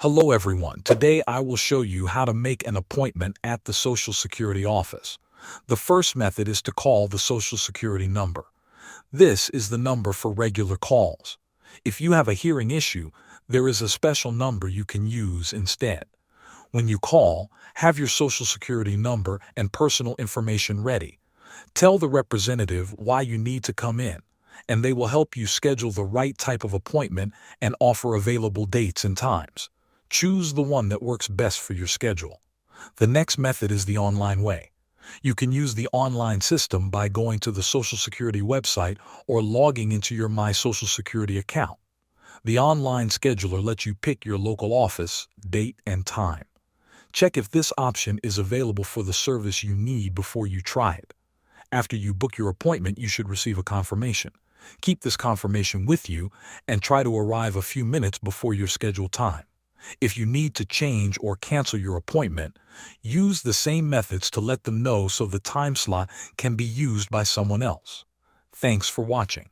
Hello everyone. Today I will show you how to make an appointment at the Social Security office. The first method is to call the Social Security number. This is the number for regular calls. If you have a hearing issue, there is a special number you can use instead. When you call, have your Social Security number and personal information ready. Tell the representative why you need to come in, and they will help you schedule the right type of appointment and offer available dates and times. Choose the one that works best for your schedule. The next method is the online way. You can use the online system by going to the Social Security website or logging into your My Social Security account. The online scheduler lets you pick your local office, date, and time. Check if this option is available for the service you need before you try it. After you book your appointment, you should receive a confirmation. Keep this confirmation with you and try to arrive a few minutes before your scheduled time. If you need to change or cancel your appointment, use the same methods to let them know so the time slot can be used by someone else. Thanks for watching.